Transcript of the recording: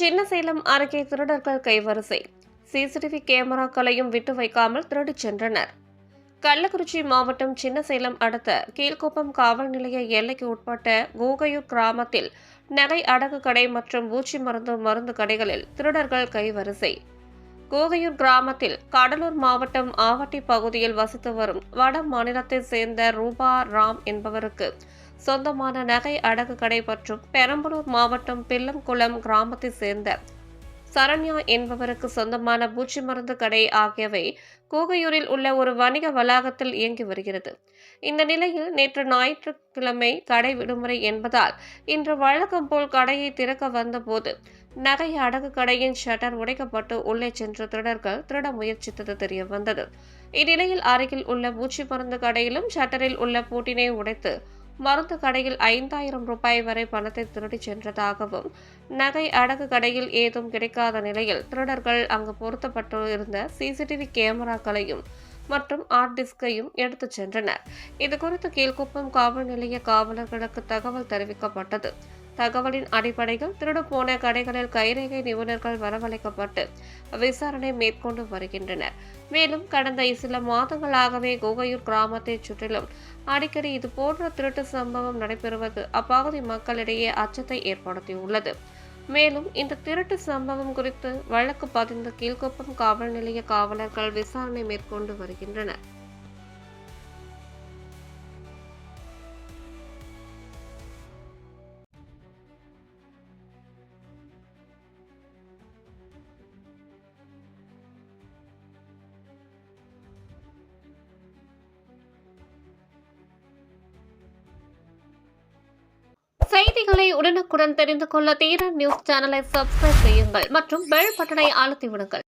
சின்னசேலம் அருகே திருடர்கள் கைவரிசை. சிசிடிவி கேமராக்களையும் விட்டு வைக்காமல் திருடிச் சென்றனர். கள்ளக்குறிச்சி மாவட்டம் சின்னசேலம் அடுத்த கீழ்குப்பம் காவல் நிலைய எல்லைக்கு உட்பட்ட கூகையூர் கிராமத்தில் நகை அடகு கடை மற்றும் பூச்சி மருந்து கடைகளில் திருடர்கள் கைவரிசை. கூகையூர் கிராமத்தில் கடலூர் மாவட்டம் ஆவட்டி பகுதியில் வசித்து வரும் வட மாநிலத்தைச் சேர்ந்த ரூபா ராம் என்பவருக்கு சொந்தமான நகை அடகு கடை மற்றும் பெரம்பலூர் மாவட்டம் பில்லம்குளம் கிராமத்தைச் சேர்ந்த சரண்யா என்பவருக்கு சொந்தமான பூச்சி மருந்து கடை ஆகியவை கூகையூரில் உள்ள ஒரு வணிக வளாகத்தில் இயங்கி வருகிறது. இந்த நிலையில் நேற்று ஞாயிற்றுக்கிழமை கடை விடுமுறை என்பதால் இன்று வழக்கம் போல் கடையை திறக்க வந்தபோது நகை அடகு கடையின் ஷட்டர் உடைக்கப்பட்டு உள்ளே சென்ற திருடர்கள் திருட முயற்சித்தது தெரிய வந்தது. இந்நிலையில் அருகில் உள்ள பூச்சி மருந்து கடையிலும் ஷட்டரில் உள்ள பூட்டினை உடைத்து மருந்து கடையில் 5000 ரூபாய் வரை பணத்தை திருடிச் சென்றதாகவும், நகை அடகு கடையில் ஏதும் கிடைக்காத நிலையில் திருடர்கள் அங்கு பொருத்தப்பட்டு இருந்த சிசிடிவி கேமராக்களையும் மற்றும் ஹார்ட் டிஸ்கையும் எடுத்துச் சென்றனர். இதுகுறித்து கீழ்குப்பம் காவல் நிலைய காவலர்களுக்கு தகவல் தெரிவிக்கப்பட்டது. தகவலின் அடிப்படையில் திருடு போன கடைகளில் கைரேகை நிபுணர்கள் வரவழைக்கப்பட்டு விசாரணை மேற்கொண்டு வருகின்றனர். மேலும் கடந்த சில மாதங்களாகவே கூகையூர் கிராமத்தை சுற்றிலும் அடிக்கடி இதுபோன்ற திருட்டு சம்பவம் நடைபெறுவது அப்பகுதி மக்களிடையே அச்சத்தை ஏற்படுத்தியுள்ளது. மேலும் இந்த திருட்டு சம்பவம் குறித்து வழக்கு பதிந்து கீழ்குப்பம் காவல் நிலைய காவலர்கள் விசாரணை மேற்கொண்டு வருகின்றனர். செய்திகளை உடனுக்குடன் தெரிந்து கொள்ள தீரன் நியூஸ் சேனலை சப்ஸ்கிரைப் செய்யுங்கள் மற்றும் பெல் பட்டனை அழுத்தி விடுங்கள்.